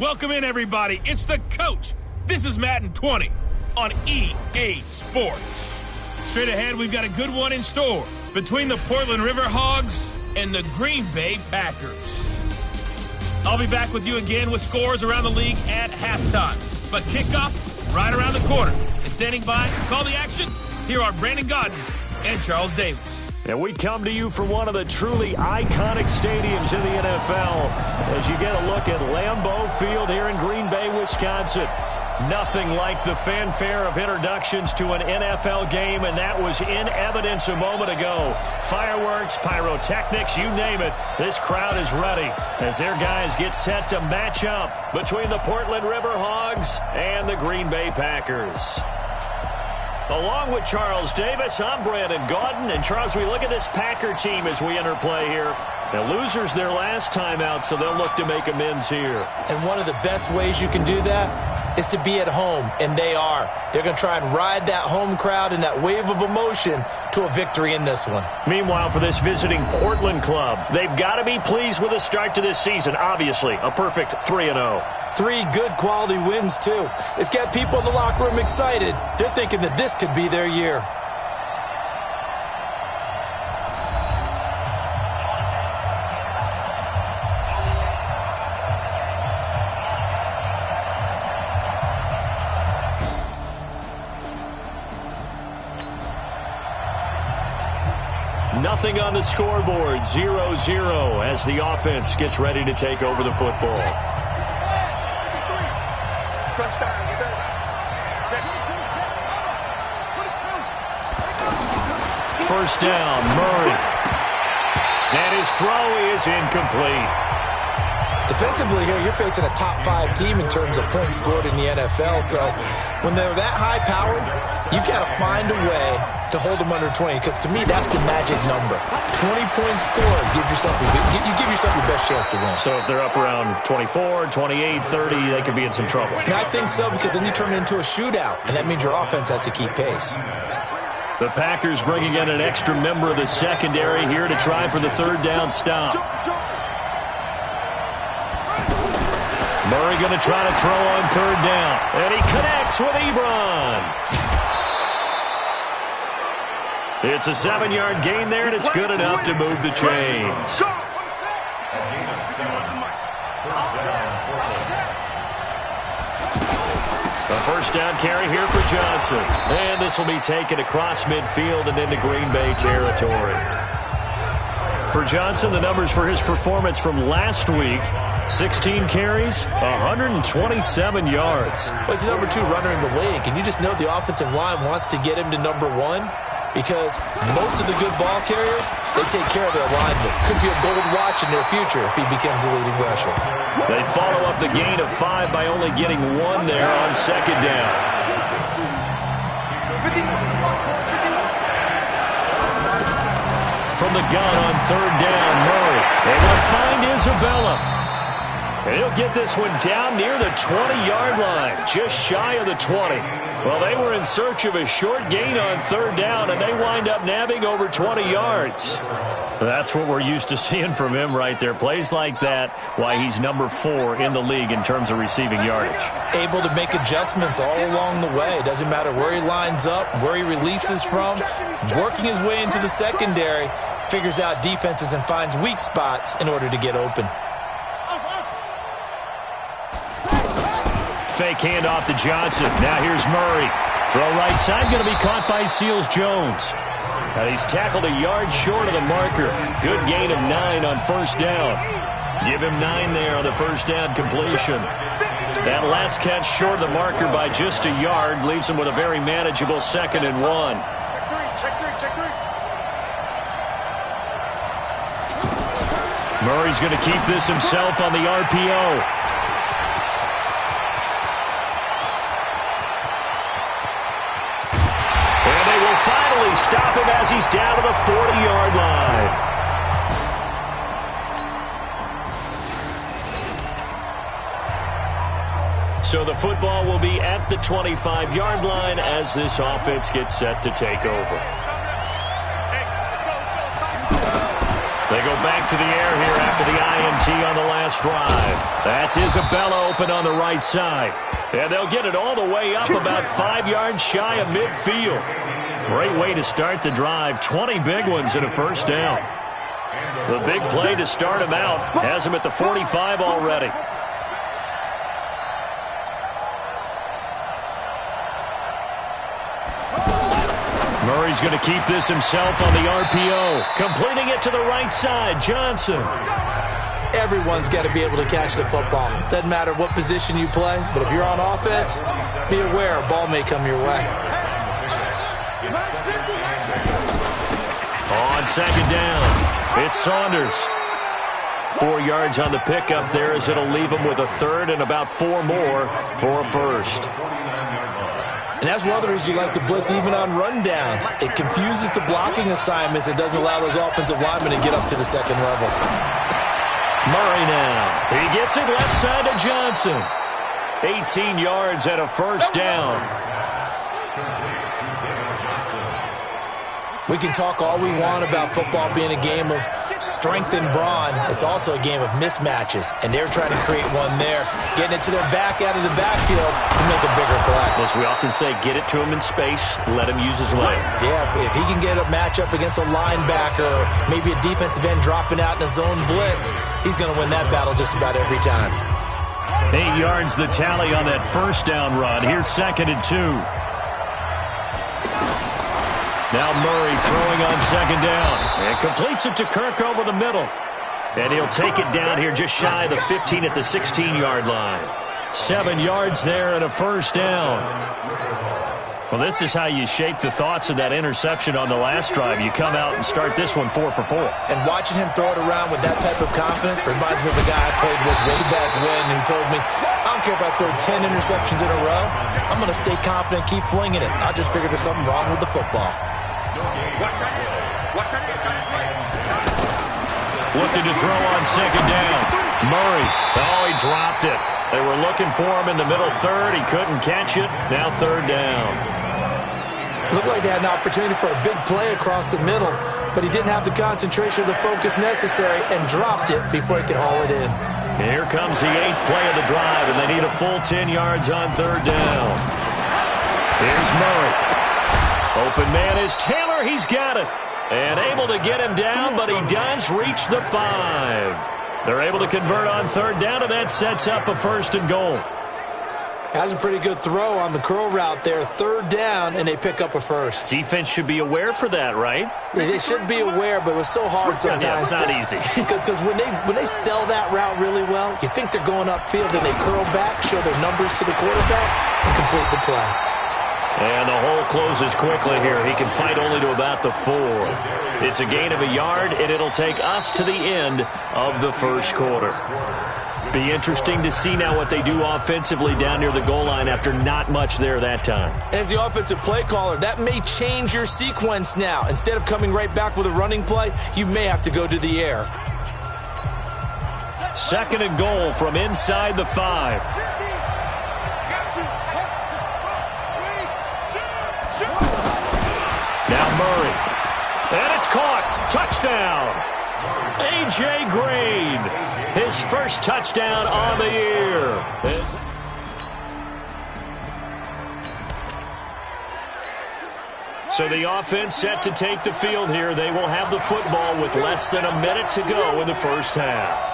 Welcome in, everybody. It's the coach. This is Madden 20 on EA Sports. Straight ahead, we've got a good one in store between the Portland Riverhogs and the Green Bay Packers. I'll be back with you again with scores around the league at halftime. But kickoff right around the corner. And standing by to call the action, here are Brandon Godden and Charles Davis. And we come to you from one of the truly iconic stadiums in the NFL as you get a look at Lambeau Field here in Green Bay, Wisconsin. Nothing like the fanfare of introductions to an NFL game, and that was in evidence a moment ago. Fireworks, pyrotechnics, you name it. This crowd is ready as their guys get set to match up between the Portland Riverhogs and the Green Bay Packers. Along with Charles Davis, I'm Brandon Godden. And Charles, we look at this Packer team as we enter play here. The losers their last time out, so they'll look to make amends here. And one of the best ways you can do that is to be at home, and they are. They're going to try and ride that home crowd and that wave of emotion to a victory in this one. Meanwhile, for this visiting Portland club, they've got to be pleased with the start to this season. Obviously, a perfect 3-0. 3 good quality wins, too. It's got people in the locker room excited. They're thinking that this could be their year. Nothing on the scoreboard, 0-0 as the offense gets ready to take over the football. First down, Murray. And his throw is incomplete. Defensively here, you're facing a top 5 team in terms of points scored in the NFL. So when they're that high powered, you've got to find a way to hold them under 20, because to me, that's the magic number. 20 points scored, you give yourself your best chance to win. So if they're up around 24, 28, 30, they could be in some trouble. And I think so, because then you turn it into a shootout, and that means your offense has to keep pace. The Packers bringing in an extra member of the secondary here to try for the third down stop. Murray going to try to throw on third down. And he connects with Ebron. It's a 7-yard gain there, and it's good enough to move the chains. A first down carry here for Johnson. And this will be taken across midfield and into Green Bay territory. For Johnson, the numbers for his performance from last week: 16 carries, 127 yards. Well, he's the number 2 runner in the league, and you just know the offensive line wants to get him to number 1, because most of the good ball carriers, they take care of their linemen. Could be a gold watch in their future if he becomes the leading rusher. They follow up the gain of 5 by only getting 1 there on second down. From the gun on third down, Murray. They will find Isabella. And he'll get this one down near the 20-yard line, just shy of the 20. Well, they were in search of a short gain on third down, and they wind up nabbing over 20 yards. That's what we're used to seeing from him right there. Plays like that, why he's number 4 in the league in terms of receiving yardage. Able to make adjustments all along the way. Doesn't matter where he lines up, where he releases from. Working his way into the secondary, figures out defenses and finds weak spots in order to get open. Fake handoff to Johnson. Now here's Murray. Throw right side, going to be caught by Seals-Jones. And he's tackled a yard short of the marker. Good gain of 9 on first down. Give him 9 there on the first down completion. That last catch short of the marker by just a yard leaves him with a very manageable 2nd and 1. Murray's going to keep this himself on the RPO. Finally stop him as he's down to the 40-yard line. So the football will be at the 25-yard line as this offense gets set to take over. They go back to the air here after the INT on the last drive. That's Isabella open on the right side. And they'll get it all the way up about 5 yards shy of midfield. Great way to start the drive. 20 big ones and a first down. The big play to start him out has him at the 45 already. Murray's going to keep this himself on the RPO. Completing it to the right side, Johnson. Everyone's got to be able to catch the football. Doesn't matter what position you play, but if you're on offense, be aware a ball may come your way. On second down, it's Saunders. 4 yards on the pickup there as it'll leave him with a third and about 4 more for a first. And that's one of the reasons you like to blitz even on rundowns. It confuses the blocking assignments. It doesn't allow those offensive linemen to get up to the second level. Murray now. He gets it left side to Johnson. 18 yards and a first down. We can talk all we want about football being a game of strength and brawn. It's also a game of mismatches, and they're trying to create one there, getting it to their back out of the backfield to make a bigger play. As we often say, get it to him in space, let him use his leg. Yeah, if he can get a matchup against a linebacker or maybe a defensive end dropping out in a zone blitz, he's going to win that battle just about every time. 8 yards the tally on that first down run. Here's 2nd and 2. Now Murray throwing on second down. And completes it to Kirk over the middle. And he'll take it down here just shy of the 15 at the 16-yard line. 7 yards there and a first down. Well, this is how you shake the thoughts of that interception on the last drive. You come out and start this one 4 for 4. And watching him throw it around with that type of confidence reminds me of a guy I played with way back when who told me, I don't care if I throw 10 interceptions in a row. I'm going to stay confident, keep flinging it. I just figured there's something wrong with the football. Looking to throw on second down. Murray. Oh, he dropped it. They were looking for him in the middle third. He couldn't catch it. Now third down. Looked like they had an opportunity for a big play across the middle, but he didn't have the concentration or the focus necessary and dropped it before he could haul it in. Here comes the 8th play of the drive, and they need a full 10 yards on third down. Here's Murray. Open man is Taylor. He's got it. And able to get him down, but he does reach the 5. They're able to convert on third down, and that sets up a 1st and goal. Has a pretty good throw on the curl route there. Third down, and they pick up a first. Defense should be aware for that, right? They should be aware, but it was so hard sometimes. Yeah, it's not easy. Because when they sell that route really well, you think they're going upfield, and they curl back, show their numbers to the quarterback, and complete the play. And the hole closes quickly here. He can fight only to about the 4. It's a gain of a yard, and it'll take us to the end of the first quarter. Be interesting to see now what they do offensively down near the goal line after not much there that time. As the offensive play caller, that may change your sequence now. Instead of coming right back with a running play, you may have to go to the air. 2nd and goal from inside the 5. Now Murray. And it's caught. Touchdown. A.J. Green. His first touchdown on the year. So the offense set to take the field here. They will have the football with less than a minute to go in the first half.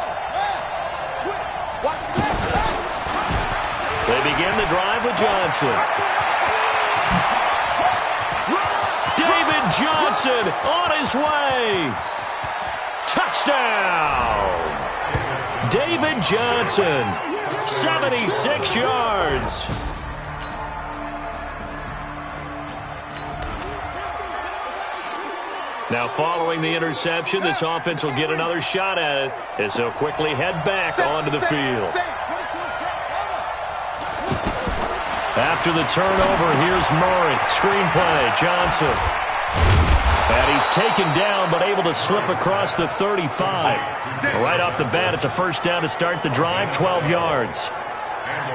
They begin the drive with Johnson. Johnson on his way. Touchdown. David Johnson, 76 yards. Now following the interception, this offense will get another shot at it as they'll quickly head back onto the field. After the turnover, here's Murray. Screen play, Johnson. And he's taken down, but able to slip across the 35. Right off the bat, it's a first down to start the drive, 12 yards.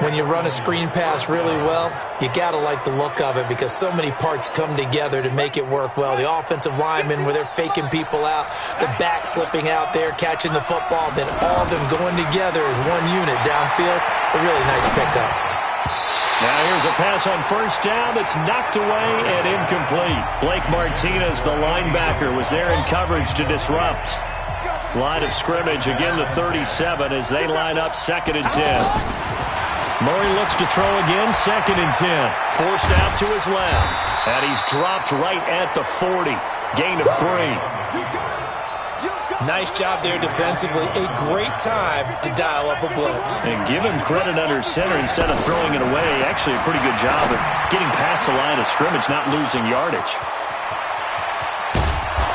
When you run a screen pass really well, you got to like the look of it because so many parts come together to make it work well. The offensive linemen where they're faking people out, the back slipping out there, catching the football, then all of them going together as one unit downfield. A really nice pickup. Now here's a pass on first down that's knocked away and incomplete. Blake Martinez, the linebacker, was there in coverage to disrupt. Line of scrimmage, again the 37 as they line up 2nd and 10. Murray looks to throw again, 2nd and 10. Forced out to his left. And he's dropped right at the 40. Gain of 3. Nice job there defensively. A great time to dial up a blitz. And give him credit under center instead of throwing it away. Actually a pretty good job of getting past the line of scrimmage, not losing yardage.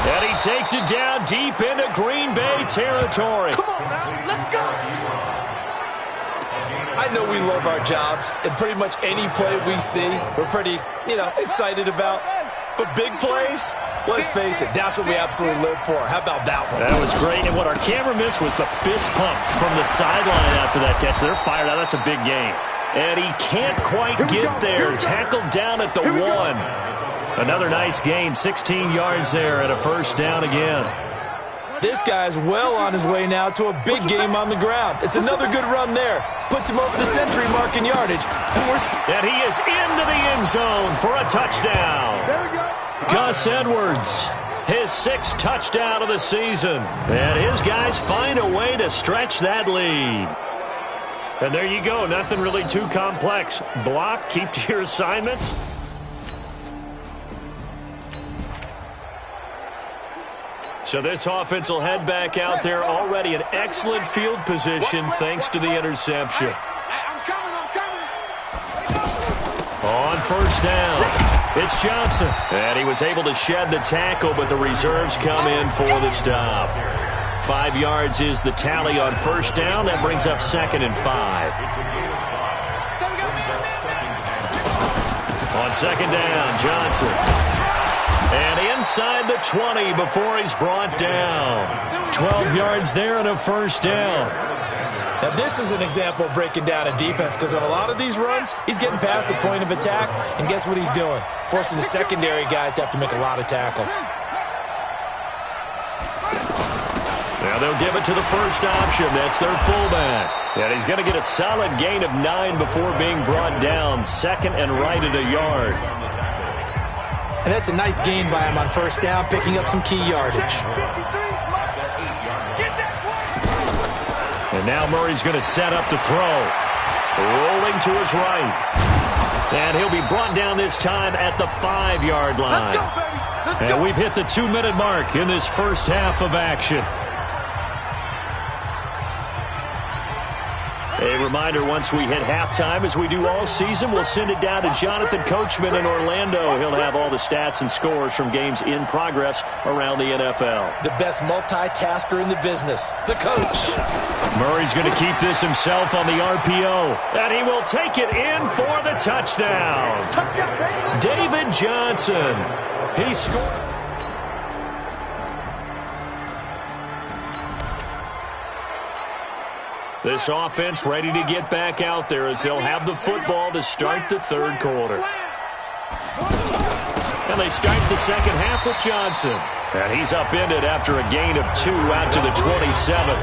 And he takes it down deep into Green Bay territory. Come on now, let's go. I know we love our jobs, and pretty much any play we see, we're pretty, excited about. But big plays, let's face it, that's what we absolutely live for. How about that one? That was great, and what our camera missed was the fist pump from the sideline after that catch. They're fired out. That's a big game. And he can't quite get there. Tackled down at the 1. Another nice gain, 16 yards there, and a first down again. This guy's well on his way now to a big game on the ground. It's another good run there. Puts him over the century mark in yardage. And he is into the end zone for a touchdown. There we go. Gus Edwards, his 6th touchdown of the season. And his guys find a way to stretch that lead. And there you go. Nothing really too complex. Block, keep to your assignments. So this offense will head back out there already in excellent field position thanks to the interception. I'm coming. On first down, it's Johnson. And he was able to shed the tackle, but the reserves come in for the stop. 5 yards is the tally on first down. That brings up 2nd and 5. On 2nd down, Johnson. And inside the 20 before he's brought down. 12 yards there and a first down. Now this is an example of breaking down a defense because on a lot of these runs, he's getting past the point of attack, and guess what he's doing? Forcing the secondary guys to have to make a lot of tackles. Now they'll give it to the first option. That's their fullback. And he's going to get a solid gain of 9 before being brought down. 2nd and right at a yard. And that's a nice gain by him on first down, picking up some key yardage. And now Murray's going to set up to throw. Rolling to his right. And he'll be brought down this time at the 5-yard line. And we've hit the 2-minute mark in this first half of action. A reminder, once we hit halftime, as we do all season, we'll send it down to Jonathan Coachman in Orlando. He'll have all the stats and scores from games in progress around the NFL. The best multitasker in the business, the coach. Murray's going to keep this himself on the RPO. And he will take it in for the touchdown. David Johnson. He scored. This offense ready to get back out there as they'll have the football to start the 3rd quarter. And they start the 2nd half with Johnson. And he's upended after a gain of 2 out to the 27.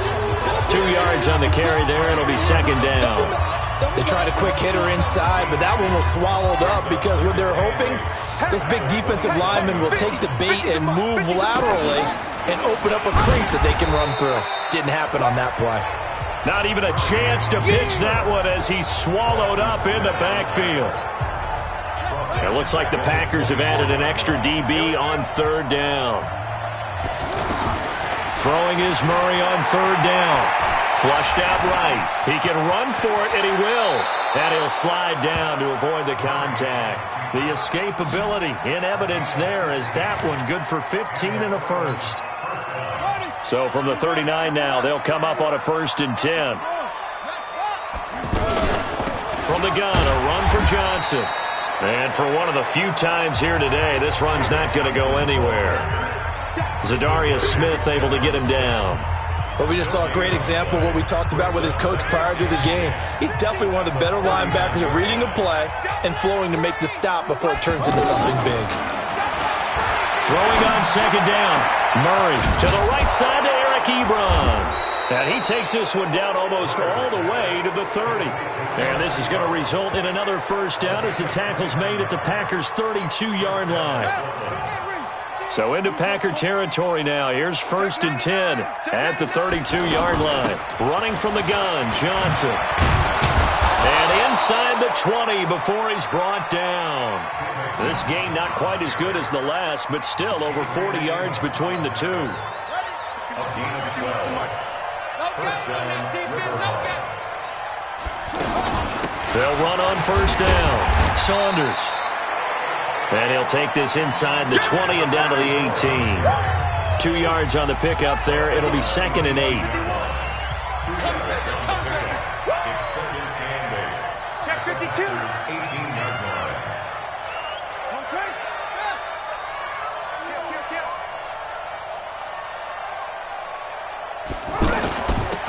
2 yards on the carry there, and it'll be 2nd down. They tried a quick hitter inside, but that one was swallowed up because what they're hoping, those big defensive linemen will take the bait and move laterally and open up a crease that they can run through. Didn't happen on that play. Not even a chance to pitch that one as he's swallowed up in the backfield. It looks like the Packers have added an extra DB on 3rd down. Throwing is Murray on 3rd down. Flushed out right. He can run for it, and he will. And he'll slide down to avoid the contact. The escapability in evidence there as that one good for 15 and a first. So from the 39 now, they'll come up on a 1st and 10. From the gun, a run for Johnson. And for one of the few times here today, this run's not going to go anywhere. Zadarius Smith able to get him down. Well, we just saw a great example of what we talked about with his coach prior to the game. He's definitely one of the better linebackers at reading a play and flowing to make the stop before it turns into something big. Throwing on second down. Murray to the right side to Eric Ebron. And he takes this one down almost all the way to the 30. And this is going to result in another first down as the tackle's made at the Packers' 32-yard line. So into Packer territory now. Here's 1st and 10 at the 32-yard line. Running from the gun, Johnson. And inside the 20 before he's brought down. This game not quite as good as the last, but still over 40 yards between the two. They'll run on first down. Saunders. And he'll take this inside the 20 and down to the 18. 2 yards on the pickup there. It'll be 2nd and 8. Check 52. 18-yard line.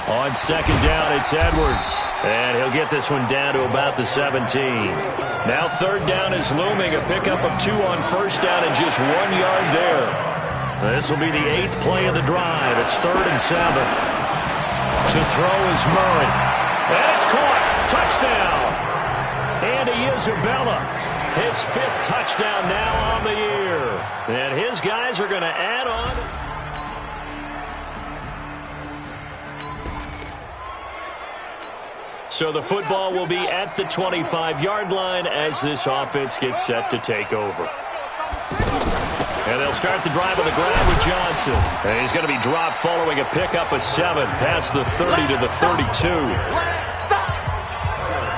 On second down, it's Edwards. And he'll get this one down to about the 17. Now 3rd down is looming. A pickup of 2 on first down and just 1 yard there. This will be the 8th play of the drive. It's 3rd and 7. To throw is Murray. And it's caught. Touchdown. Andy Isabella. His 5th touchdown now on the year. And his guys are going to add on. So the football will be at the 25-yard line as this offense gets set to take over. And they'll start the drive on the ground with Johnson. And he's going to be dropped following a pickup of 7 past the 30 to the 32.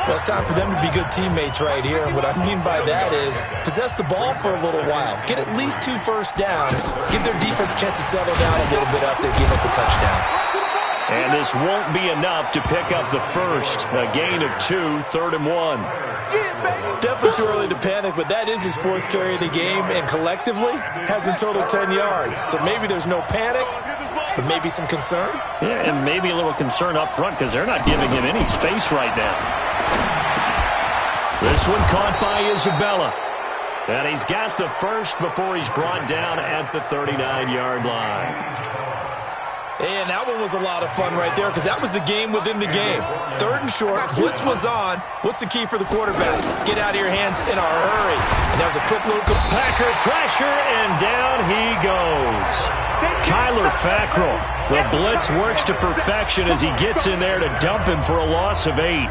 Well, it's time for them to be good teammates right here. And what I mean by that is possess the ball for a little while. Get at least 2 first downs. Give their defense a chance to settle down a little bit after they give up a touchdown. And this won't be enough to pick up the first. A gain of 2, 3rd and 1. Definitely too early to panic, but that is his 4th carry of the game, and collectively has in total 10 yards. So maybe there's no panic, but maybe some concern. Yeah, and maybe a little concern up front because they're not giving him any space right now. This one caught by Isabella. And he's got the first before he's brought down at the 39-yard line. And that one was a lot of fun right there because that was the game within the game. 3rd and short, blitz was on. What's the key for the quarterback? Get out of your hands in a hurry. And that was a quick little... Packer pressure, and down he goes. Kyler Fackrell. The blitz works to perfection as he gets in there to dump him for a loss of 8.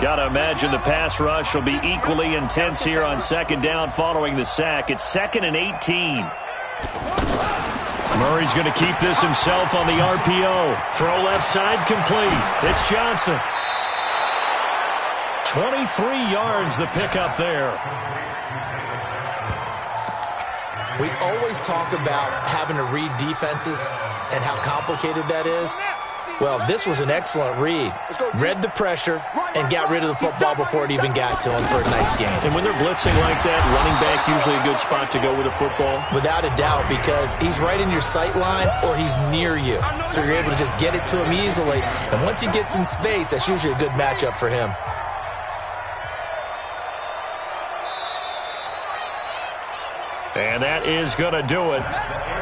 Got to imagine the pass rush will be equally intense here on 2nd down following the sack. It's 2nd and 18. Murray's going to keep this himself on the RPO. Throw left side complete. It's Johnson. 23 yards the pickup there. We always talk about having to read defenses and how complicated that is. Well, this was an excellent read. Read the pressure and got rid of the football before it even got to him for a nice game. And when they're blitzing like that, running back usually a good spot to go with a football? Without a doubt, because he's right in your sight line or he's near you. So you're able to just get it to him easily. And once he gets in space, that's usually a good matchup for him. And that is going to do it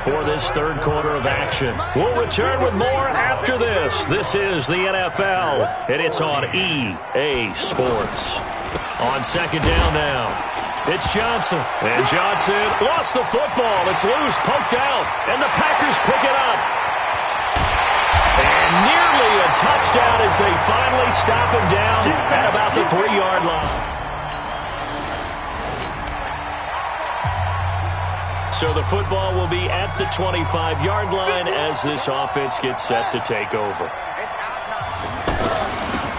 for this 3rd quarter of action. We'll return with more after this. This is the NFL, and it's on EA Sports. On 2nd down now, it's Johnson. And Johnson lost the football. It's loose, poked out, and the Packers pick it up. And nearly a touchdown as they finally stop him down at about the 3-yard line. So the football will be at the 25-yard line as this offense gets set to take over.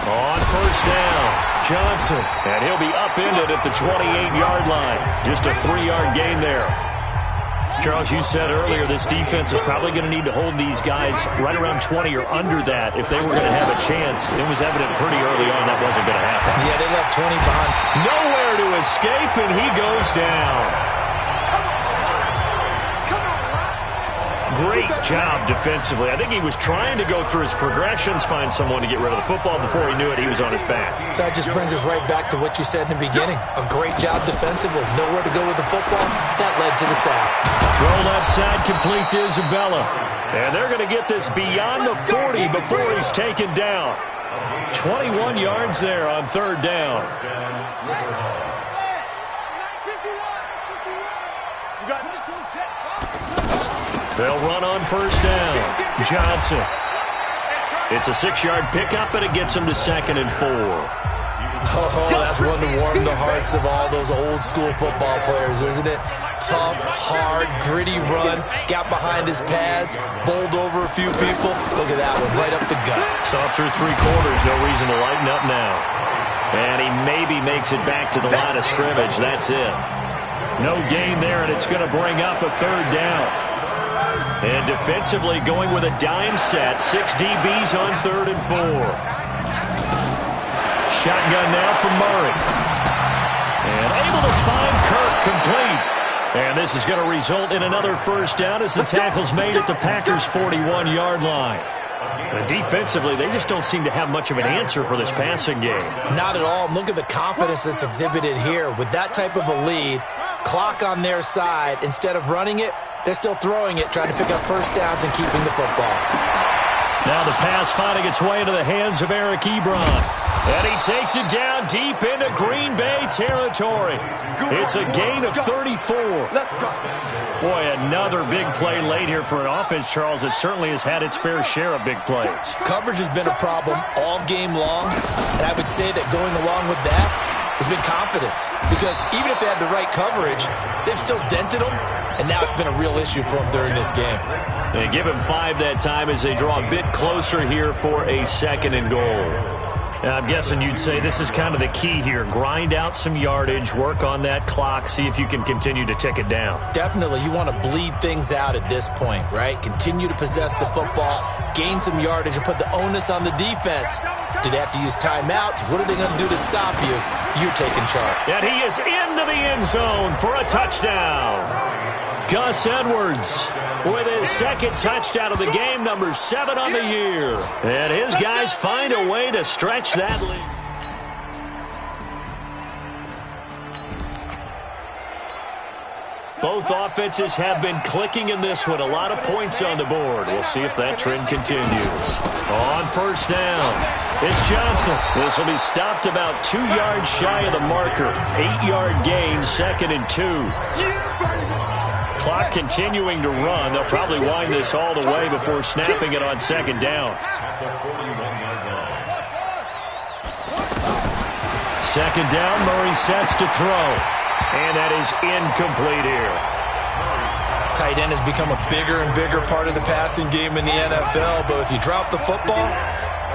On first down, Johnson. And he'll be upended at the 28-yard line. Just a 3-yard gain there. Charles, you said earlier this defense is probably going to need to hold these guys right around 20 or under that if they were going to have a chance. It was evident pretty early on that wasn't going to happen. Yeah, they left 20 behind. Nowhere to escape, and he goes down. Great job defensively. I think he was trying to go through his progressions, find someone to get rid of the football. Before he knew it, he was on his back. So that just brings us right back to what you said in the beginning. A great job defensively. Nowhere to go with the football. That led to the sack. Throw left side complete to Isabella. And they're going to get this beyond the 40 before he's taken down. 21 yards there on third down. They'll run on first down. Johnson. It's a 6-yard pickup, and it gets him to 2nd and 4. Oh, that's one to warm the hearts of all those old-school football players, isn't it? Tough, hard, gritty run. Got behind his pads, bowled over a few people. Look at that one, right up the gut. Saw through 3 quarters, no reason to lighten up now. And he maybe makes it back to the line of scrimmage. That's it. No gain there, and it's going to bring up a third down. And defensively going with a dime set. 6 DBs on 3rd and 4. Shotgun now from Murray. And able to find Kirk complete. And this is going to result in another first down as the tackle's made at the Packers' 41-yard line. But defensively, they just don't seem to have much of an answer for this passing game. Not at all. Look at the confidence that's exhibited here. With that type of a lead, clock on their side, instead of running it, they're still throwing it, trying to pick up first downs and keeping the football. Now the pass finding its way into the hands of Eric Ebron. And he takes it down deep into Green Bay territory. It's a gain of 34. Boy, another big play late here for an offense, Charles, that certainly has had its fair share of big plays. Coverage has been a problem all game long, and I would say that going along with that has been confidence. Because even if they had the right coverage, they've still dented them, and now it's been a real issue for them during this game. They give him 5 that time as they draw a bit closer here for a 2nd and goal. Now, I'm guessing you'd say this is kind of the key here. Grind out some yardage, work on that clock, see if you can continue to tick it down. Definitely. You want to bleed things out at this point, right? Continue to possess the football, gain some yardage, and put the onus on the defense. Do they have to use timeouts? What are they going to do to stop you? You're taking charge. And he is into the end zone for a touchdown. Gus Edwards with his 2nd touchdown of the game, number 7 on the year. And his guys find a way to stretch that lead. Both offenses have been clicking in this one. A lot of points on the board. We'll see if that trend continues. On first down, it's Johnson. This will be stopped about 2 yards shy of the marker. 8-yard gain, 2nd and 2. Clock continuing to run. They'll probably wind this all the way before snapping it on 2nd down. 2nd down, Murray sets to throw. And that is incomplete here. Tight end has become a bigger and bigger part of the passing game in the NFL, but if you drop the football,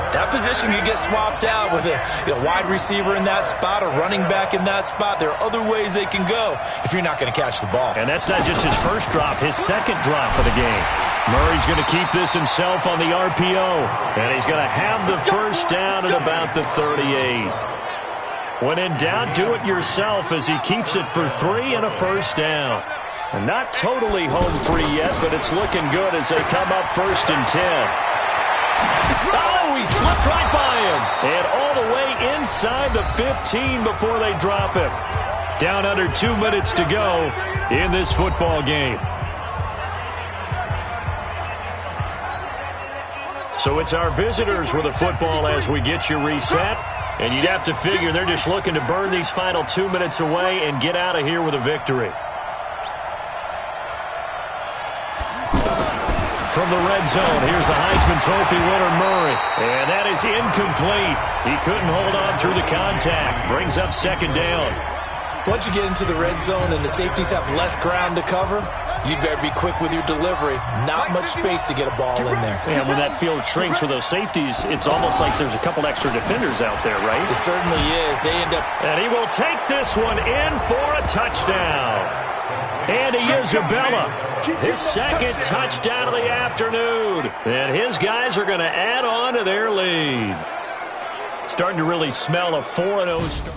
that position can get swapped out with a wide receiver in that spot, a running back in that spot. There are other ways they can go if you're not going to catch the ball. And that's not just his first drop, his 2nd drop of the game. Murray's going to keep this himself on the RPO. And he's going to have the first down at about the 38. When in doubt, do it yourself as he keeps it for 3 and a first down. And not totally home free yet, but it's looking good as they come up 1st and 10. Oh, he slipped right by him. And all the way inside the 15 before they drop him. Down under 2 minutes to go in this football game. So it's our visitors with the football as we get you reset. And you'd have to figure they're just looking to burn these final 2 minutes away and get out of here with a victory. From the red zone, here's the Heisman Trophy winner, Murray. And that is incomplete. He couldn't hold on through the contact. Brings up 2nd down. Once you get into the red zone and the safeties have less ground to cover, you'd better be quick with your delivery. Not much space to get a ball in there. And when that field shrinks with those safeties, it's almost like there's a couple extra defenders out there, right? It certainly is. They end up... And he will take this one in for a touchdown. Andy Isabella, his 2nd touchdown of the afternoon. And his guys are going to add on to their lead. Starting to really smell a 4-0 start.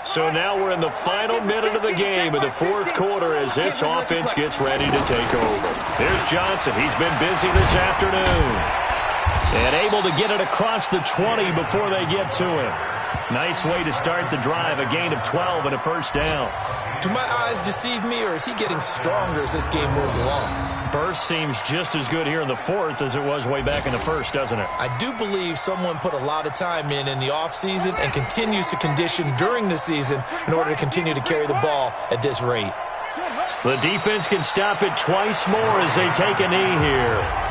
So now we're in the final minute of the game in the fourth quarter as this offense gets ready to take over. Here's Johnson. He's been busy this afternoon. And able to get it across the 20 before they get to him. Nice way to start the drive. A gain of 12 and a first down. Do my eyes deceive me, or is he getting stronger as this game moves along? Burst seems just as good here in the fourth as it was way back in the first, doesn't it? I do believe someone put a lot of time in the offseason and continues to condition during the season in order to continue to carry the ball at this rate. The defense can stop it twice more as they take a knee here.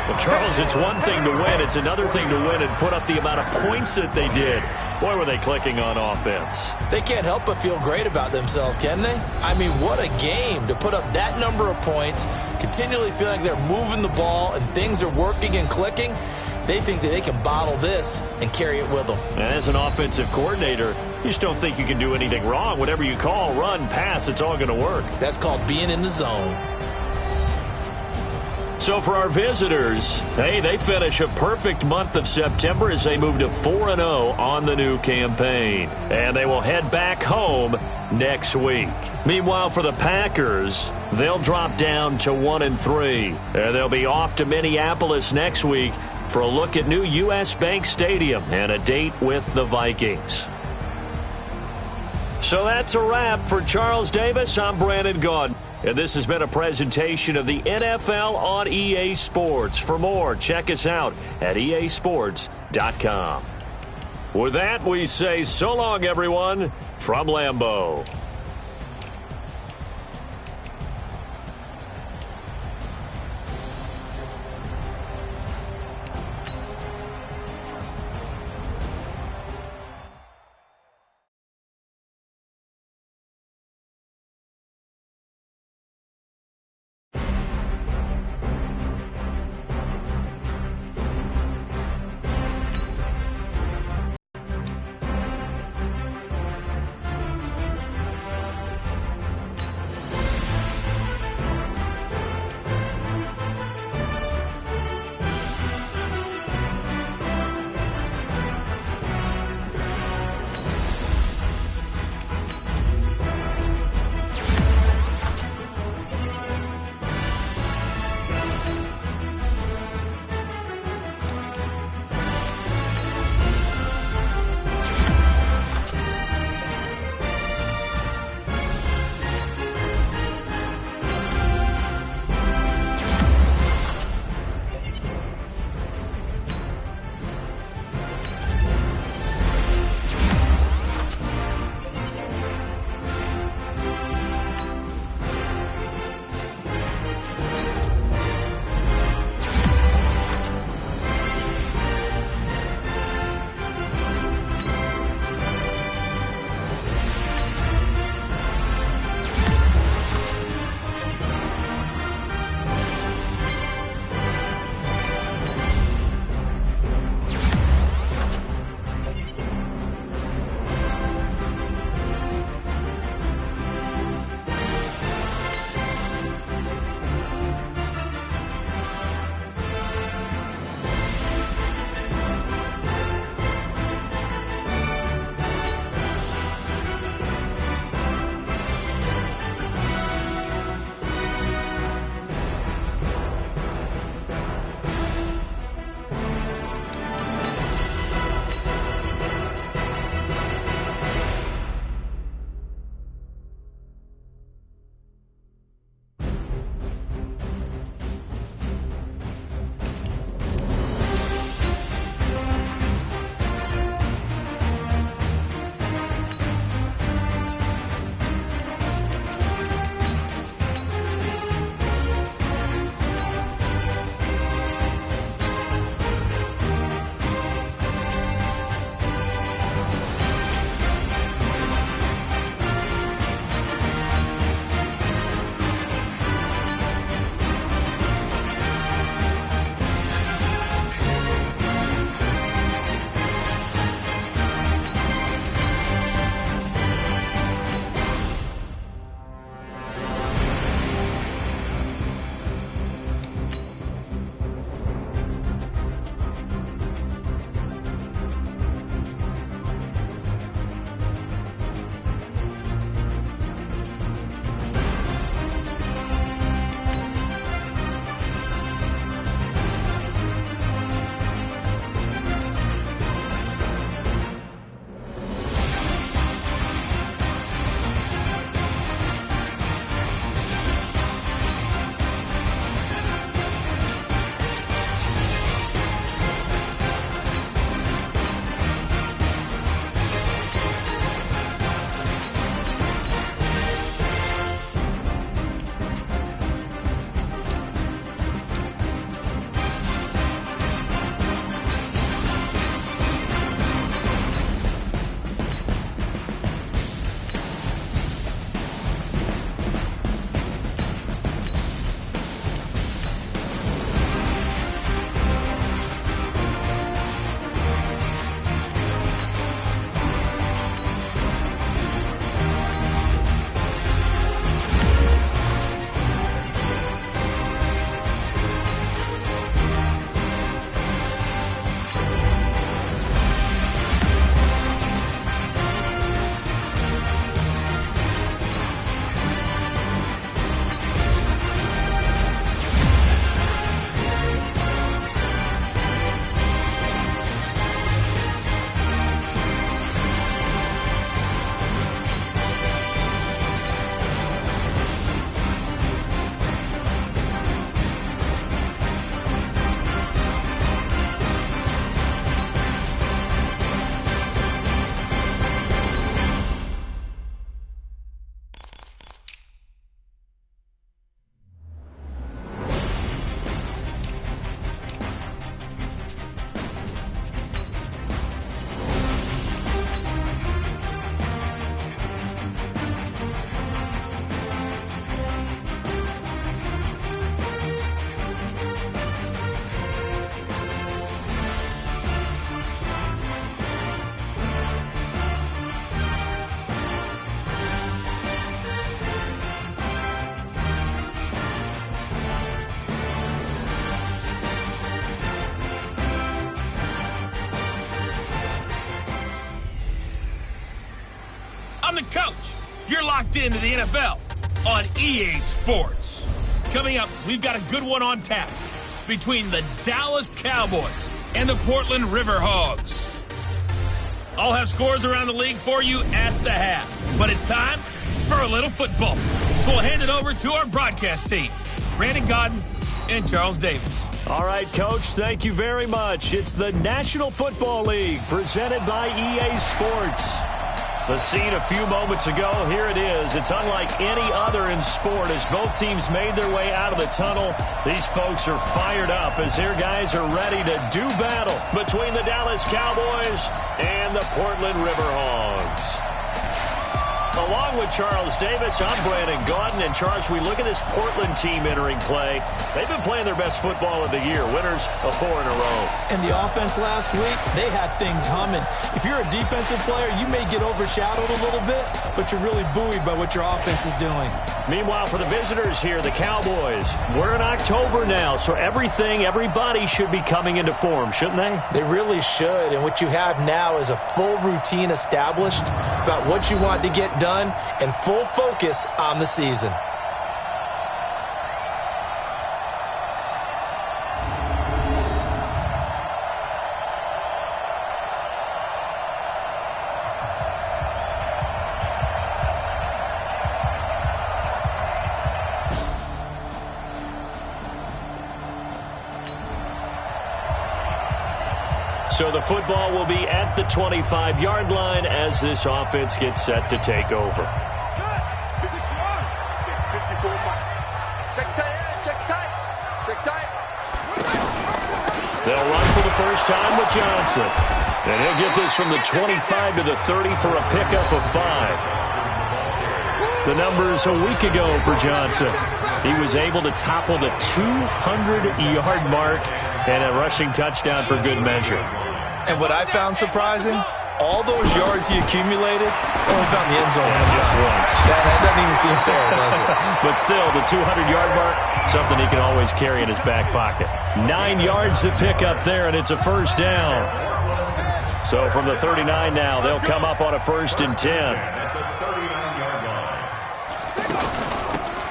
Well, Charles, it's one thing to win. It's another thing to win and put up the amount of points that they did. Boy, were they clicking on offense. They can't help but feel great about themselves, can they? I mean, what a game to put up that number of points, continually feeling like they're moving the ball and things are working and clicking. They think that they can bottle this and carry it with them. And as an offensive coordinator, you just don't think you can do anything wrong. Whatever you call, run, pass, it's all going to work. That's called being in the zone. So for our visitors, hey, they finish a perfect month of September as they move to 4-0 on the new campaign. And they will head back home next week. Meanwhile, for the Packers, they'll drop down to 1-3. And they'll be off to Minneapolis next week for a look at new U.S. Bank Stadium and a date with the Vikings. So that's a wrap. For Charles Davis, I'm Brandon Gaudin. And this has been a presentation of the NFL on EA Sports. For more, check us out at easports.com. With that, we say so long, everyone, from Lambeau. the coach. You're locked into the NFL on EA Sports. Coming up, we've got a good one on tap between the Dallas Cowboys and the Portland Riverhogs. I'll have scores around the league for you at the half. But it's time for a little football. So we'll hand it over to our broadcast team, Brandon Godden and Charles Davis. All right, Coach, thank you very much. It's the National Football League presented by EA Sports. The scene a few moments ago, here it is. It's unlike any other in sport as both teams made their way out of the tunnel. These folks are fired up as their guys are ready to do battle between the Dallas Cowboys and the Portland Riverhogs. Along with Charles Davis, I'm Brandon Godden. And Charles, we look at this Portland team entering play. They've been playing their best football of the year. Winners of 4 in a row. And the offense last week, they had things humming. If you're a defensive player, you may get overshadowed a little bit, but you're really buoyed by what your offense is doing. Meanwhile, for the visitors here, the Cowboys, we're in October now, so everybody should be coming into form, shouldn't they? They really should, and what you have now is a full routine established about what you want to get done and full focus on the season. So the football will be at the 25-yard line as this offense gets set to take over. They'll run for the first time with Johnson. And he'll get this from the 25 to the 30 for a pickup of 5. The numbers a week ago for Johnson. He was able to topple the 200-yard mark and a rushing touchdown for good measure. And what I found surprising, all those yards he accumulated, only found the end zone just once. That doesn't even seem fair, does it? But still, the 200-yard mark, something he can always carry in his back pocket. 9 yards to pick up there, and it's a first down. So from the 39 now, they'll come up on a 1st and 10.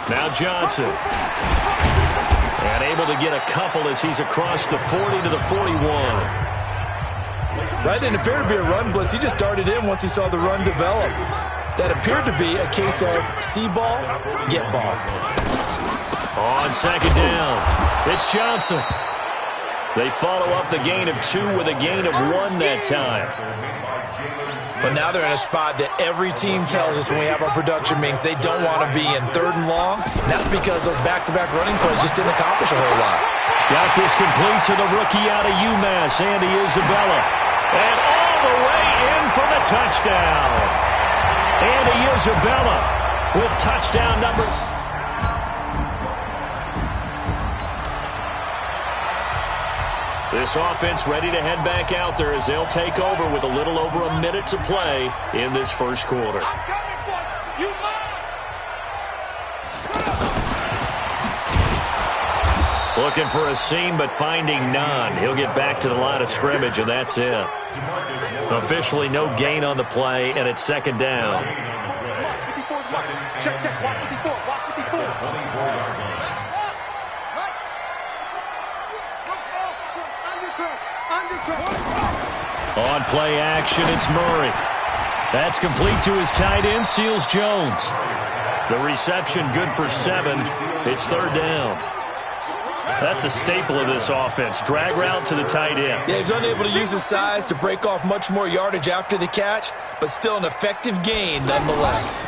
Now Johnson. And able to get a couple as he's across the 40 to the 41. That didn't appear to be a run blitz. He just darted in once he saw the run develop. That appeared to be a case of see ball, get ball. On 2nd down, it's Johnson. They follow up the gain of 2 with a gain of 1 that time. But now they're in a spot that every team tells us when we have our production meetings they don't want to be in 3rd and long. And that's because those back-to-back running plays just didn't accomplish a whole lot. Got this complete to the rookie out of UMass, Andy Isabella. And all the way in for the touchdown. Andy Isabella with touchdown numbers. This offense ready to head back out there as they'll take over with a little over a minute to play in this first quarter. Looking for a seam, but finding none. He'll get back to the line of scrimmage, and that's it. Officially no gain on the play, and it's 2nd down. On play action, it's Murray. That's complete to his tight end, Seals Jones. The reception good for 7. It's 3rd down. That's a staple of this offense. Drag route to the tight end. Yeah, he's unable to use his size to break off much more yardage after the catch, but still an effective gain nonetheless.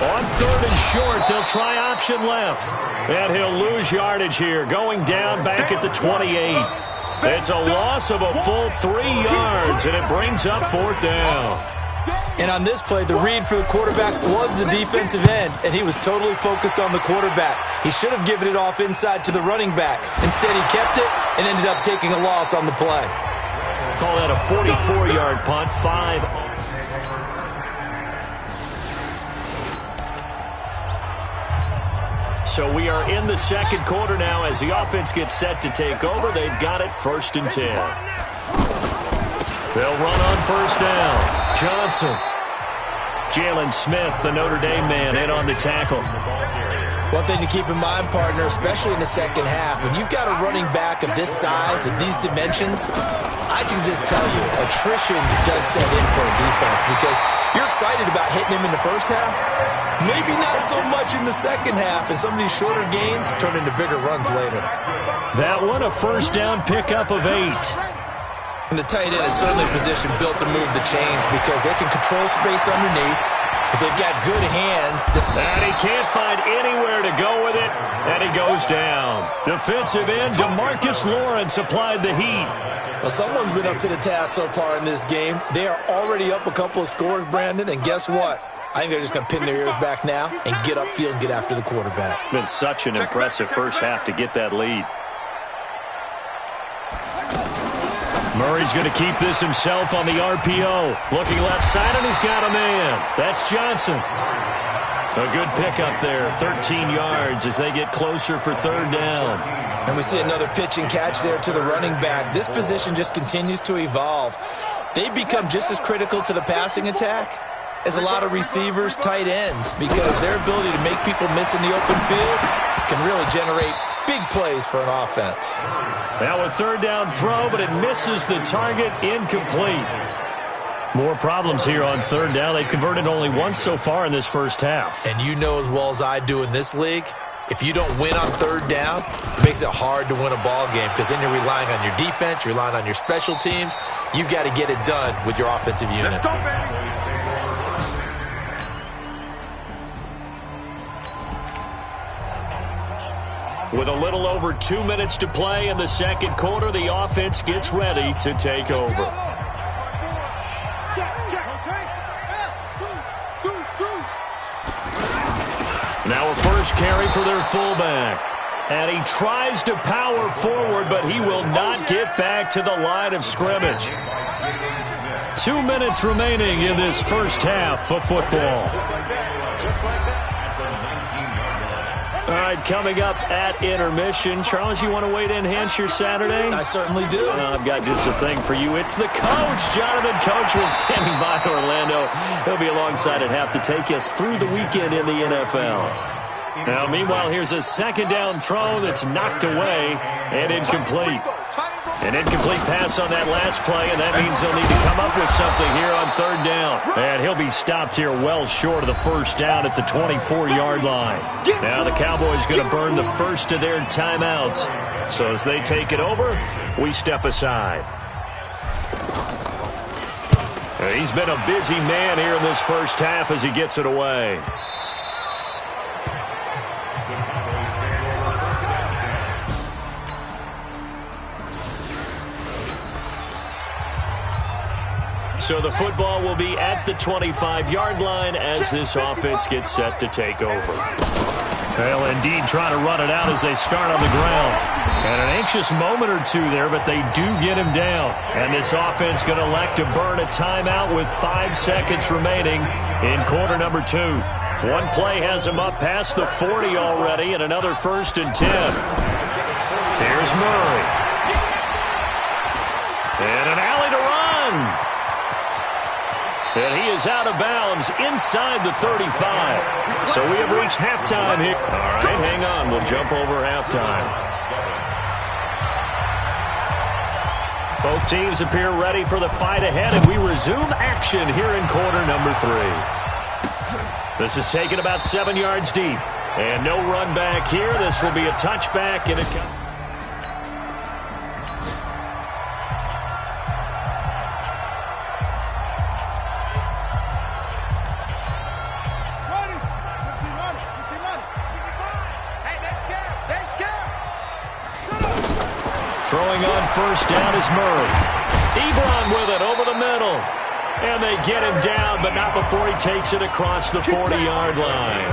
On 3rd and short, they'll try option left. And he'll lose yardage here, going down back at the 28. It's a loss of a full 3 yards, and it brings up 4th down. And on this play, the read for the quarterback was the defensive end, and he was totally focused on the quarterback. He should have given it off inside to the running back. Instead, he kept it and ended up taking a loss on the play. Call that a 44-yard punt, 5. So we are in the second quarter now as the offense gets set to take over. They've got it 1st and 10. They'll run on 1st down. Johnson. Jalen Smith, the Notre Dame man, in on the tackle. One thing to keep in mind, partner, especially in the second half, when you've got a running back of this size, of these dimensions, I can just tell you, attrition does set in for a defense because you're excited about hitting him in the first half. Maybe not so much in the second half, and some of these shorter gains turn into bigger runs later. That one, a first down pickup of 8. And the tight end is certainly a position built to move the chains because they can control space underneath. If they've got good hands. And he can't find anywhere to go with it, and he goes down. Defensive end DeMarcus Lawrence applied the heat. Well, someone's been up to the task so far in this game. They are already up a couple of scores, Brandon, and guess what? I think they're just going to pin their ears back now and get upfield and get after the quarterback. Been such an impressive first half to get that lead. Murray's going to keep this himself on the RPO. Looking left side, and he's got a man. That's Johnson. A good pickup there, 13 yards as they get closer for third down. And we see another pitch and catch there to the running back. This position just continues to evolve. They become just as critical to the passing attack as a lot of receivers, tight ends, because their ability to make people miss in the open field can really generate big plays for an offense. Now a third down throw, but it misses the target, incomplete. More problems here on third down. They've converted only once so far in this first half. And you know as well as I do in this league, if you don't win on third down, it makes it hard to win a ball game because then you're relying on your defense, you're relying on your special teams. You've got to get it done with your offensive unit. Let's go, baby. With a little over 2 minutes to play in the second quarter, the offense gets ready to take over. Now a first carry for their fullback. And he tries to power forward, but he will not get back to the line of scrimmage. 2 minutes remaining in this first half of football. Just like that. All right, coming up at intermission. Charles, you want to wait to enhance your Saturday? I certainly do. I've got just a thing for you. It's the coach, Jonathan Coachman, standing by Orlando. He'll be alongside at half to take us through the weekend in the NFL. Now, meanwhile, here's a second down throw that's knocked away and incomplete. An incomplete pass on that last play, and that means they'll need to come up with something here on third down. And he'll be stopped here well short of the first down at the 24-yard line. Now the Cowboys going to burn the first of their timeouts. So as they take it over, we step aside. He's been a busy man here in this first half as he gets it away. So the football will be at the 25-yard line as this offense gets set to take over. Well, indeed, trying to run it out as they start on the ground. And an anxious moment or two there, but they do get him down. And this offense going to elect to burn a timeout with 5 seconds remaining in quarter number 2. One play has him up past the 40 already, and another 1st and 10. Here's Murray. And an alley to run. And he is out of bounds inside the 35. So we have reached halftime here. All right, hang on. We'll jump over halftime. Both teams appear ready for the fight ahead, and we resume action here in quarter number 3. This is taken about 7 yards deep. And no run back here. This will be a touchback, and it comes. Throwing on first down is Murray. Ebron with it over the middle. And they get him down, but not before he takes it across the 40-yard line.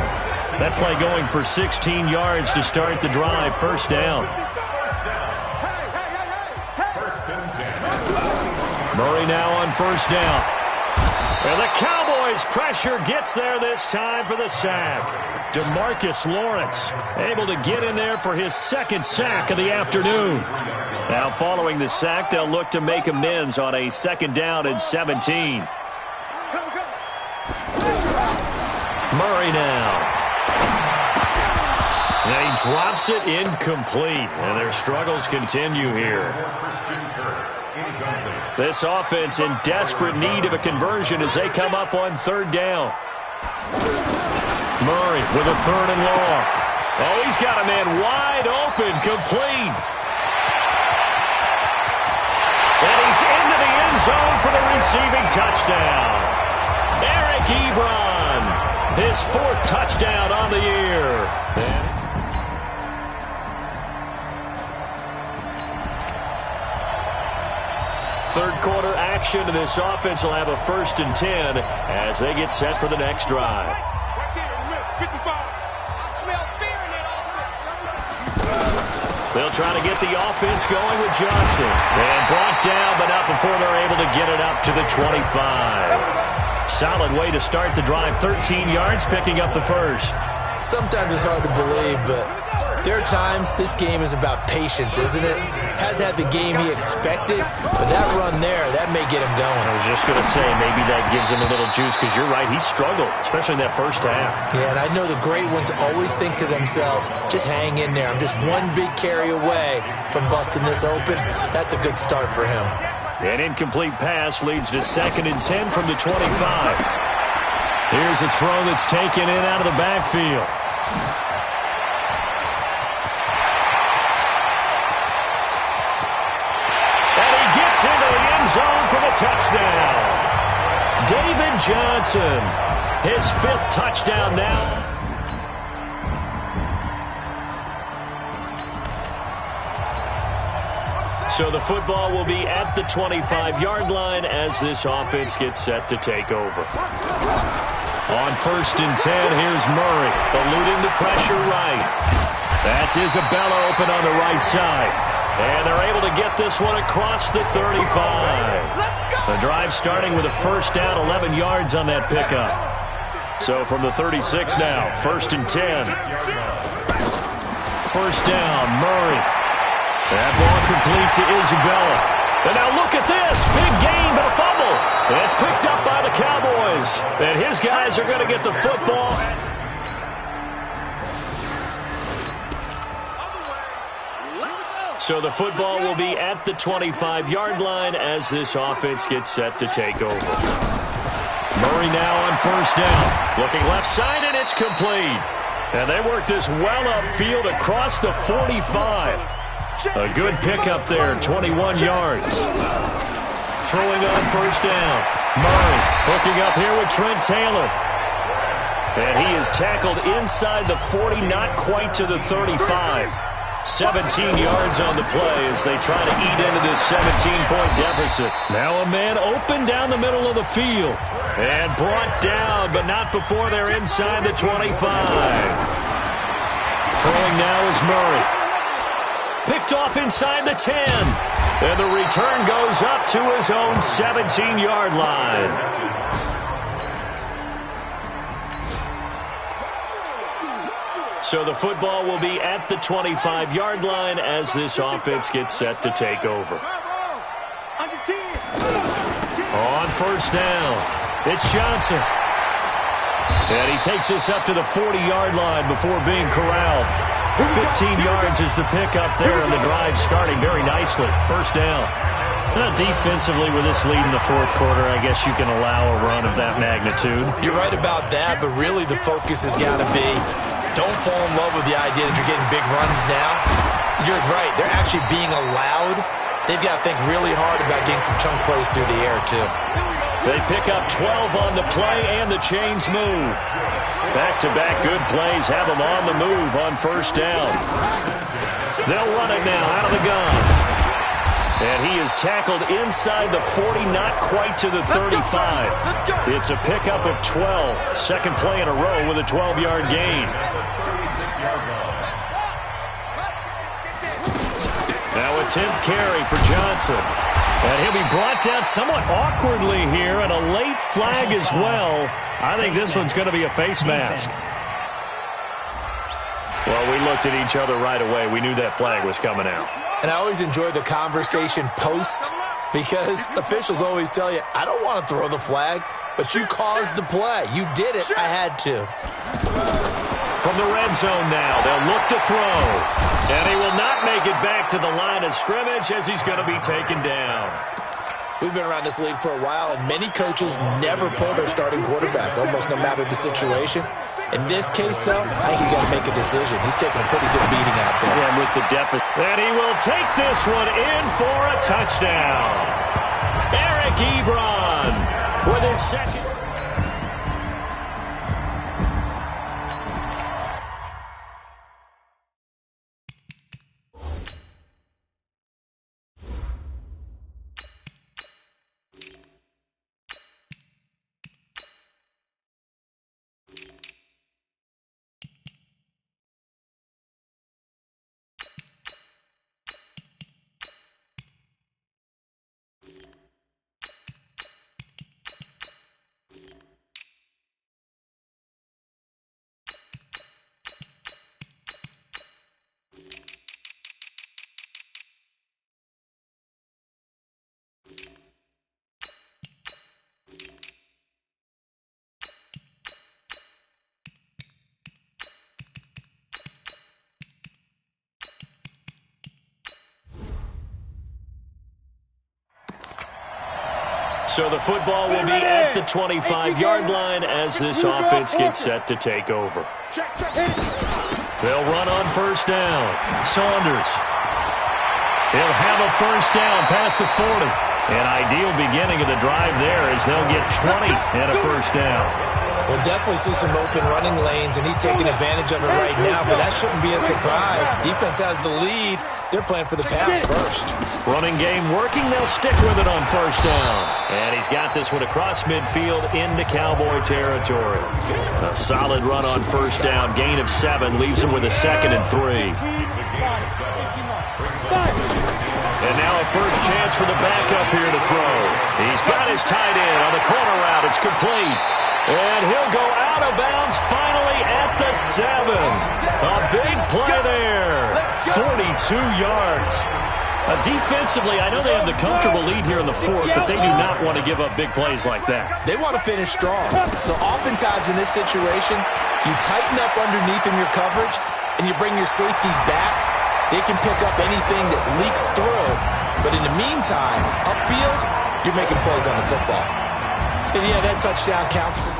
That play going for 16 yards to start the drive. First down. Murray now on first down. And the Cowboys pressure gets there this time for the sack. DeMarcus Lawrence able to get in there for his 2nd sack of the afternoon. Now following the sack, they'll look to make amends on a 2nd down and 17. Murray now. And he drops it incomplete. And their struggles continue here. This offense in desperate need of a conversion as they come up on third down. Murray with a third and long. Oh, he's got a man wide open, complete. And he's into the end zone for the receiving touchdown. Eric Ebron, his fourth touchdown on the year. Third quarter action, and this offense will have a 1st and 10 as they get set for the next drive. They'll try to get the offense going with Johnson. And brought down, but not before they're able to get it up to the 25. Solid way to start the drive. 13 yards, picking up the first. Sometimes it's hard to believe, but there are times this game is about patience, isn't it? Has had the game he expected, but that run there, that may get him going. I was just going to say, maybe that gives him a little juice, because you're right, he struggled, especially in that first half. Yeah, and I know the great ones always think to themselves, just hang in there. I'm just one big carry away from busting this open. That's a good start for him. An incomplete pass leads to 2nd and 10 from the 25. Here's a throw that's taken in out of the backfield. Into the end zone for the touchdown. David Johnson, his 5th touchdown now. So the football will be at the 25-yard line as this offense gets set to take over. On 1st and 10, here's Murray, eluding the pressure right. That's Isabella open on the right side. And they're able to get this one across the 35. The drive starting with a 1st down, 11 yards on that pickup. So from the 36 now, 1st and 10. 1st down, Murray. That ball complete to Isabella. And now look at this. Big gain, but a fumble. And it's picked up by the Cowboys. And his guys are going to get the football. So the football will be at the 25-yard line as this offense gets set to take over. Murray now on 1st down. Looking left side, and it's complete. And they work this well upfield across the 45. A good pickup there, 21 yards. Throwing on 1st down. Murray hooking up here with Trent Taylor. And he is tackled inside the 40, not quite to the 35. 17 yards on the play as they try to eat into this 17-point deficit. Now a man open down the middle of the field. And brought down, but not before they're inside the 25. Throwing now is Murray. Picked off inside the 10. And the return goes up to his own 17-yard line. So the football will be at the 25-yard line as this offense gets set to take over. On 1st down, it's Johnson. And he takes us up to the 40-yard line before being corralled. 15 yards is the pickup there, and the drive starting very nicely. 1st down. Defensively, with this lead in the 4th quarter, I guess you can allow a run of that magnitude. You're right about that, but really the focus has got to be don't fall in love with the idea that you're getting big runs now. You're right. They're actually being allowed. They've got to think really hard about getting some chunk plays through the air, too. They pick up 12 on the play, and the chains move. Back-to-back good plays have them on the move on 1st down. They'll run it now out of the gun. And he is tackled inside the 40, not quite to the 35. It's a pickup of 12. Second play in a row with a 12-yard gain. Now a 10th carry for Johnson. And he'll be brought down somewhat awkwardly here, and a late flag as well. I think this one's going to be a face mask. Well, we looked at each other right away. We knew that flag was coming out. And I always enjoy the conversation post because officials always tell you, I don't want to throw the flag. but you caused the play. You did it. I had to. From the red zone now, they'll look to throw. And he will not make it back to the line of scrimmage as he's going to be taken down. We've been around this league for a while, and many coaches never pull their starting quarterback, almost no matter the situation. In this case, though, I think he's got to make a decision. He's taking a pretty good beating out there. And with the deficit. And he will take this one in for a touchdown. Eric Ebron with his second. So the football will be at the 25-yard line as this offense gets set to take over. They'll run on first down. Saunders. He'll have a first down past the 40. An ideal beginning of the drive there as they'll get 20 and a first down. We'll definitely see some open running lanes, and he's taking advantage of it right now, but that shouldn't be a surprise. Defense has the lead. They're playing for the pass first. Running game working. They'll stick with it on first down. And he's got this one across midfield into Cowboy territory. A solid run on first down. Gain of 7 leaves him with a 2nd and 3. And now a first chance for the backup here to throw. He's got his tight end on the corner route. It's complete. And he'll go out of bounds finally at the 7. A big play there. 42 yards. Defensively, I know they have the comfortable lead here in the 4th, but they do not want to give up big plays like that. They want to finish strong. So oftentimes in this situation, you tighten up underneath in your coverage, and you bring your safeties back. They can pick up anything that leaks through. But in the meantime, upfield, you're making plays on the football. And yeah, that touchdown counts for.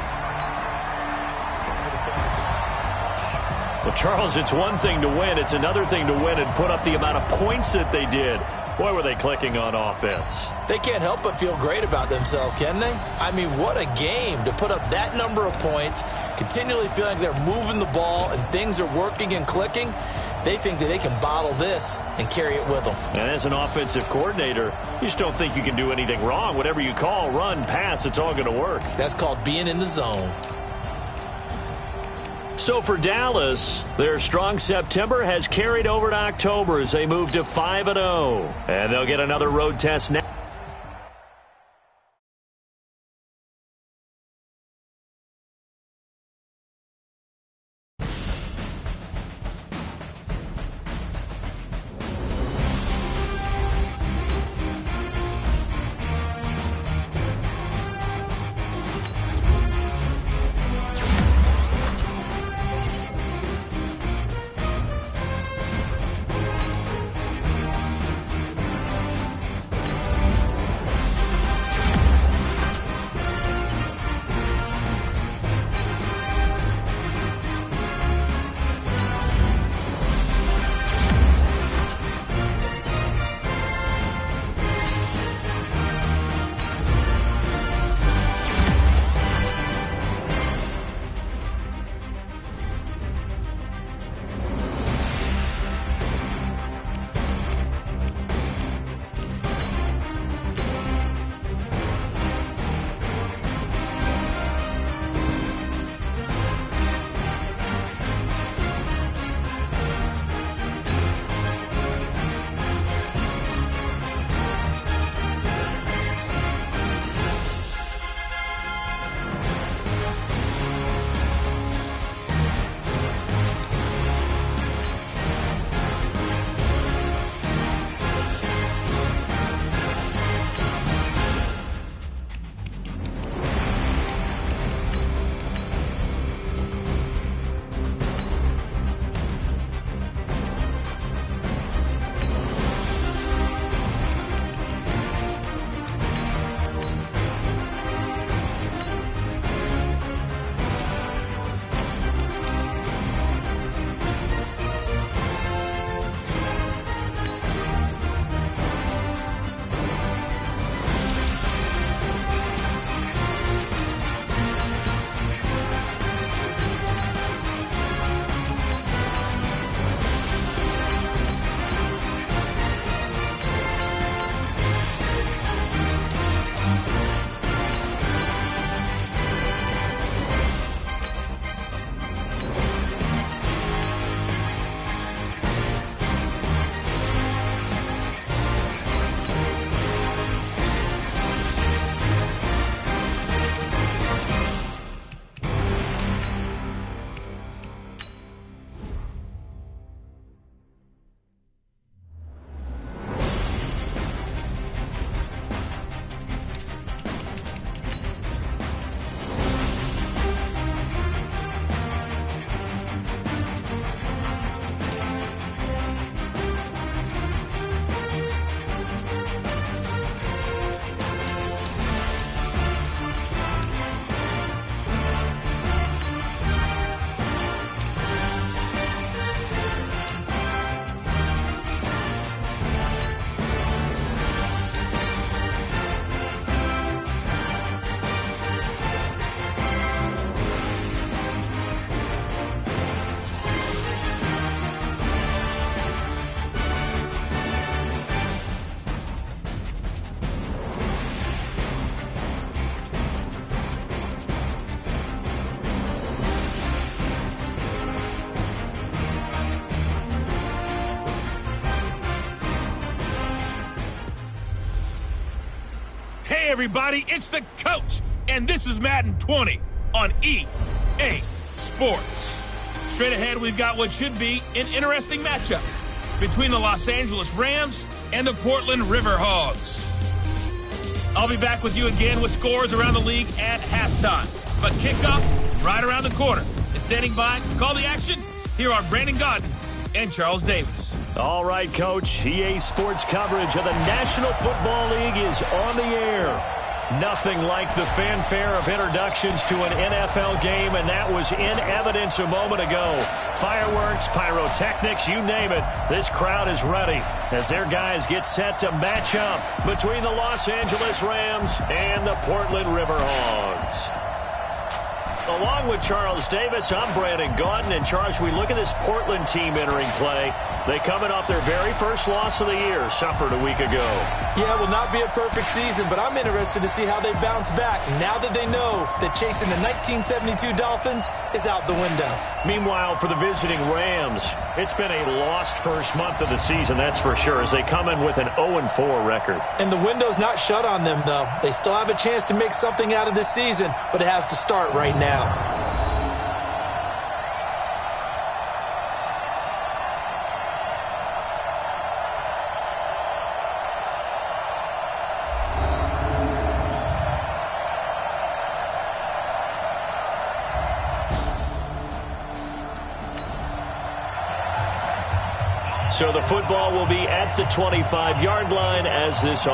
Well, Charles, it's one thing to win. It's another thing to win and put up the amount of points that they did. Boy, were they clicking on offense. They can't help but feel great about themselves, can they? I mean, what a game to put up that number of points, continually feeling like they're moving the ball and things are working and clicking. They think that they can bottle this and carry it with them. And as an offensive coordinator, you just don't think you can do anything wrong. Whatever you call, run, pass, it's all going to work. That's called being in the zone. So for Dallas, their strong September has carried over to October as they move to 5-0. And they'll get another road test next. Hey everybody, it's the coach, and this is Madden 20 on EA Sports. Straight ahead, we've got what should be an interesting matchup between the Los Angeles Rams and the Portland Riverhogs. I'll be back with you again with scores around the league at halftime. But kickoff right around the corner. And standing by to call the action, here are Brandon Godden and Charles Davis. All right, Coach. EA Sports coverage of the National Football League is on the air. Nothing like the fanfare of introductions to an NFL game, and that was in evidence a moment ago. Fireworks, pyrotechnics, you name it. This crowd is ready as their guys get set to match up between the Los Angeles Rams and the Portland Riverhogs. Along with Charles Davis, I'm Brandon Gaudin. And Charles, we look at this Portland team entering play. They coming off their very first loss of the year, suffered a week ago. Yeah, it will not be a perfect season, but I'm interested to see how they bounce back now that they know that chasing the 1972 Dolphins is out the window. Meanwhile, for the visiting Rams, it's been a lost first month of the season, that's for sure, as they come in with an 0-4 record. And the window's not shut on them, though. They still have a chance to make something out of this season, but it has to start right now. So the football will be at the 25-yard line as this